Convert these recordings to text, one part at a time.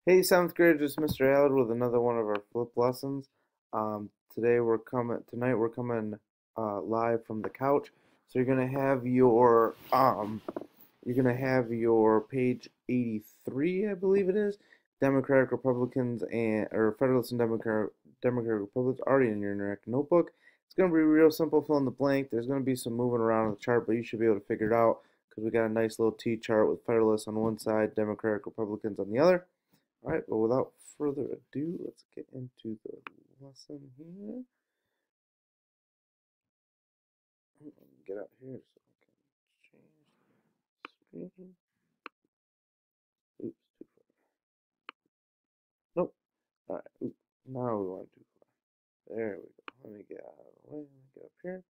Hey, seventh graders, Mr. Allard with another one of our flip lessons. Tonight we're coming live from the couch. So you're gonna have your page 83, I believe it is, Democratic Republicans or Federalists and Democratic Republicans already in your interactive notebook. It's gonna be real simple, fill in the blank. There's gonna be some moving around on the chart, but you should be able to figure it out because we got a nice little T chart with Federalists on one side, Democratic Republicans on the other. All right, but without further ado, let's get into the lesson here. Let me get out here so I can change the screen. Oops, too far. Nope. All right. Oops. Now we want too far. There we go. Let me get out of the way. Let me get up here.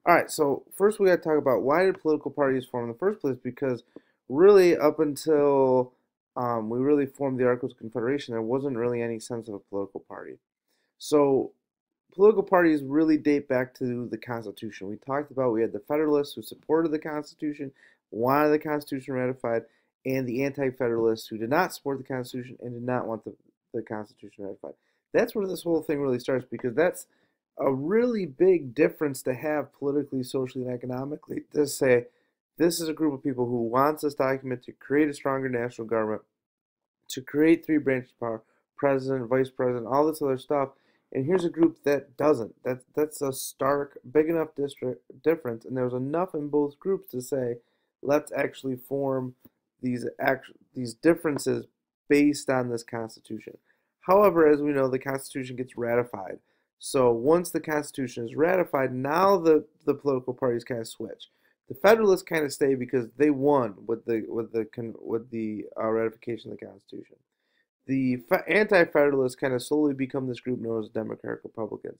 All right. So first we got to talk about why did political parties form in the first place? Because really, up until we really formed the Articles of Confederation, there wasn't really any sense of a political party. So political parties really date back to the Constitution. We talked about we had the Federalists who supported the Constitution, wanted the Constitution ratified, and the Anti-Federalists who did not support the Constitution and did not want the Constitution ratified. That's where this whole thing really starts because that's a really big difference to have politically, socially, and economically. To say this is a group of people who wants this document to create a stronger national government, to create three branches of power, president, vice president, all this other stuff. And here's a group that doesn't. That's a stark, big enough difference. And there was enough in both groups to say, let's actually form these differences based on this Constitution. However, as we know, the Constitution gets ratified. So once the Constitution is ratified, now the political parties kind of switch. The Federalists kind of stay because they won with the ratification of the Constitution. The Anti-Federalists kind of slowly become this group known as Democratic Republicans,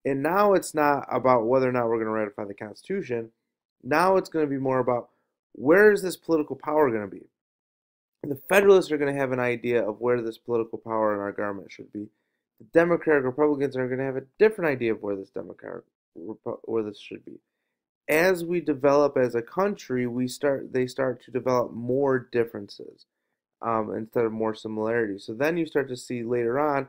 and now it's not about whether or not we're going to ratify the Constitution. Now it's going to be more about where is this political power going to be. And the Federalists are going to have an idea of where this political power in our government should be. The Democratic Republicans are going to have a different idea of where this should be. As we develop as a country, they start to develop more differences instead of more similarities. So then you start to see later on,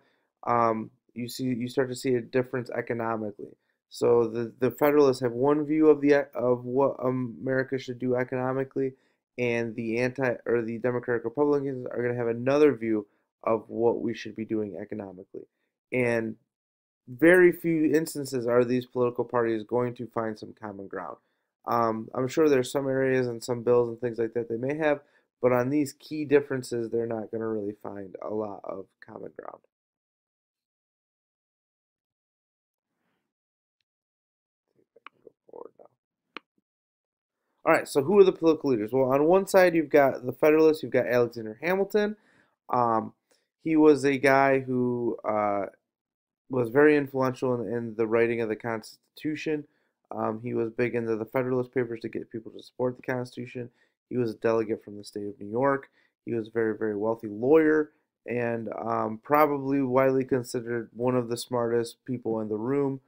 you start to see a difference economically. So the Federalists have one view of what America should do economically, and the Democratic Republicans are going to have another view of what we should be doing economically. And very few instances are these political parties going to find some common ground. I'm sure there's some areas and some bills and things like that they may have, but on these key differences, they're not going to really find a lot of common ground. See if I can go forward now. All right, so who are the political leaders? Well, on one side, you've got the Federalists, you've got Alexander Hamilton. Um, he was a guy who was very influential in the writing of the Constitution. He was big into the Federalist Papers to get people to support the Constitution. He was a delegate from the state of New York. He was a very, very wealthy lawyer and probably widely considered one of the smartest people in the room.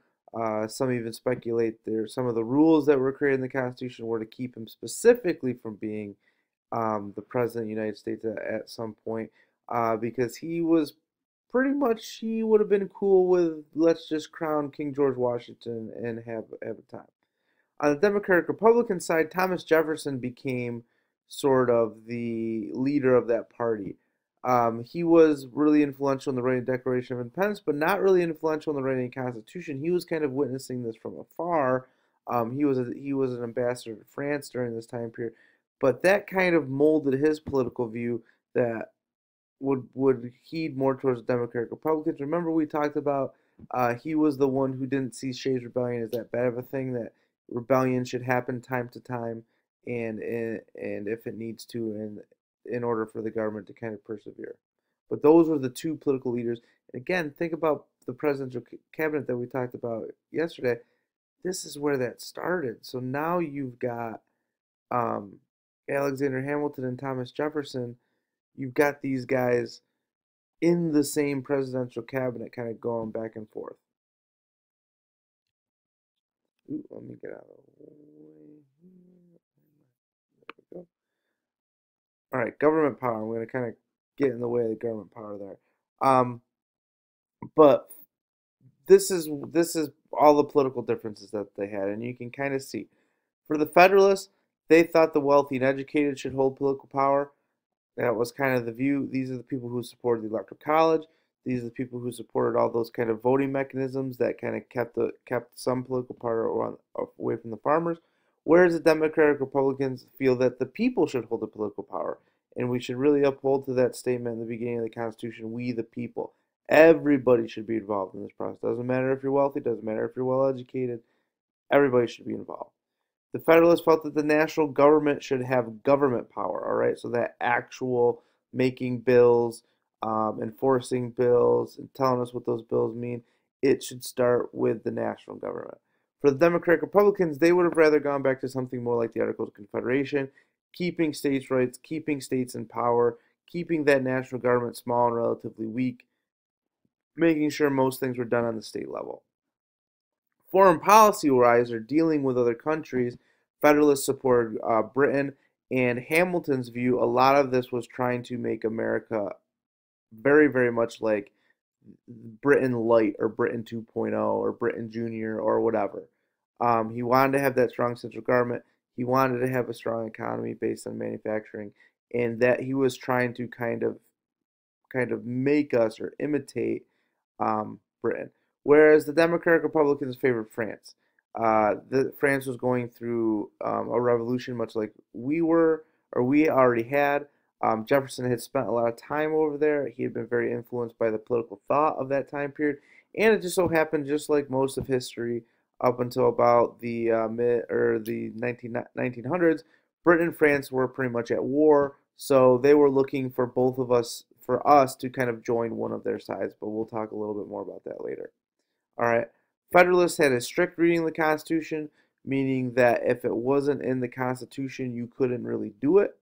Some even speculate there some of the rules that were created in the Constitution were to keep him specifically from being the president of the United States at some point because he would have been cool with let's just crown King George Washington and have a time. On the Democratic Republican side, Thomas Jefferson became sort of the leader of that party. He was really influential in the writing Declaration of Independence, but not really influential in the writing Constitution. He was kind of witnessing this from afar. He was an ambassador to France during this time period, but that kind of molded his political view that would heed more towards the Democratic Republicans. Remember, we talked about he was the one who didn't see Shays' Rebellion as that bad of a thing. That rebellion should happen time to time, and if it needs to, and in order for the government to kind of persevere. But those were the two political leaders. And again, think about the presidential cabinet that we talked about yesterday. This is where that started. So now you've got um, Alexander Hamilton and Thomas Jefferson. You've got these guys in the same presidential cabinet kind of going back and forth. Ooh, let me get out of the way here. There we go. All right, government power. I'm going to kind of get in the way of the government power there. Um, but this is all the political differences that they had, and you can kind of see. For the Federalists, they thought the wealthy and educated should hold political power. That was kind of the view. These are the people who supported the Electoral College. These are the people who supported all those kind of voting mechanisms that kind of kept some political power away from the farmers. Whereas the Democratic Republicans feel that the people should hold the political power, and we should really uphold to that statement in the beginning of the Constitution: "We the people." Everybody should be involved in this process. Doesn't matter if you're wealthy. Doesn't matter if you're well educated. Everybody should be involved. The Federalists felt that the national government should have government power, all right? So that actual making bills, enforcing bills, and telling us what those bills mean, it should start with the national government. For the Democratic Republicans, they would have rather gone back to something more like the Articles of Confederation, keeping states' rights, keeping states in power, keeping that national government small and relatively weak, making sure most things were done on the state level. Foreign policy wise, or dealing with other countries, Federalists supported Britain, and Hamilton's view, a lot of this was trying to make America very, very much like Britain Light or Britain 2.0 or Britain Junior or whatever. He wanted to have that strong central government. He wanted to have a strong economy based on manufacturing, and that he was trying to kind of make us or imitate Britain. Whereas the Democratic Republicans favored France. France was going through a revolution, much like we were, or we already had. Jefferson had spent a lot of time over there. He had been very influenced by the political thought of that time period, and it just so happened, just like most of history, up until about the mid or the 1900s, Britain and France were pretty much at war, so they were looking for both of us, for us to kind of join one of their sides. But we'll talk a little bit more about that later. All right. Federalists had a strict reading of the Constitution, meaning that if it wasn't in the Constitution, you couldn't really do it.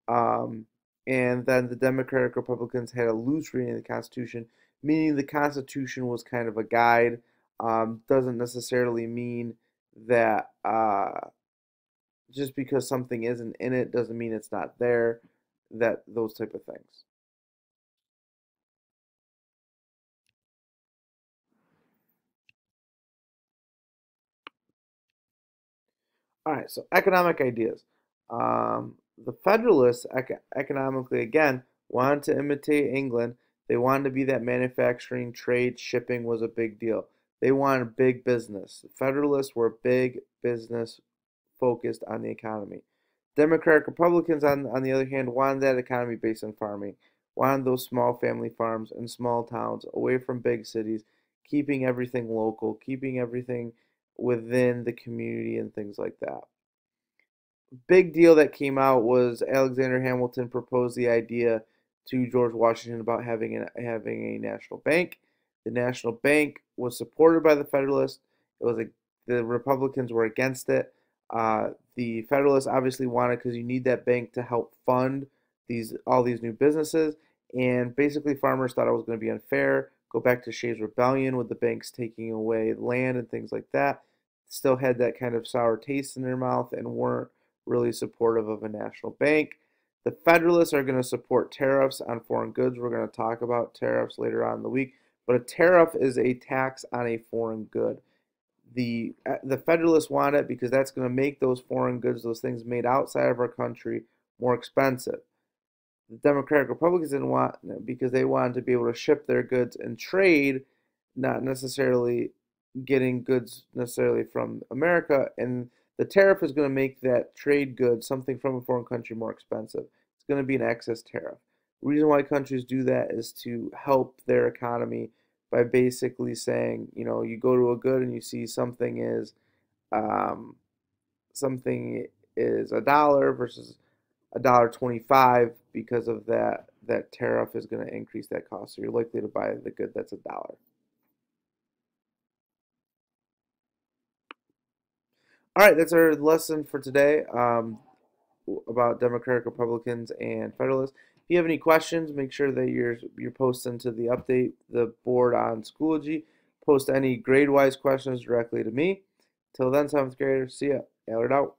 Um, and then the Democratic Republicans had a loose reading of the Constitution, meaning the Constitution was kind of a guide. Doesn't necessarily mean that just because something isn't in it doesn't mean it's not there. That those type of things. All right, so economic ideas. The Federalists, economically, again, wanted to imitate England. They wanted to be that manufacturing, trade, shipping was a big deal. They wanted big business. The Federalists were big business focused on the economy. Democratic Republicans, on the other hand, wanted that economy based on farming, wanted those small family farms and small towns away from big cities, keeping everything local, keeping everything within the community and things like that. Big deal that came out was Alexander Hamilton proposed the idea to George Washington about having a national bank. The national bank was supported by the Federalists. The Republicans were against it. The Federalists obviously wanted, because you need that bank to help fund all these new businesses, and basically farmers thought it was going to be unfair. Go back to Shays' Rebellion with the banks taking away land and things like that. Still had that kind of sour taste in their mouth and weren't really supportive of a national bank. The Federalists are going to support tariffs on foreign goods. We're going to talk about tariffs later on in the week. But a tariff is a tax on a foreign good. The Federalists want it because that's going to make those foreign goods, those things made outside of our country, more expensive. The Democratic Republicans didn't want it because they wanted to be able to ship their goods and trade, not necessarily getting goods necessarily from America. And the tariff is going to make that trade good, something from a foreign country, more expensive. It's going to be an excess tariff. The reason why countries do that is to help their economy by basically saying, you go to a good and you see um, something is $1 versus $1.25, because of that tariff is going to increase that cost. So you're likely to buy the good that's $1. All right, that's our lesson for today, about Democratic, Republicans, and Federalists. If you have any questions, make sure that you're posting to the board on Schoology. Post any grade-wise questions directly to me. Till then, seventh graders, see ya. Allard out.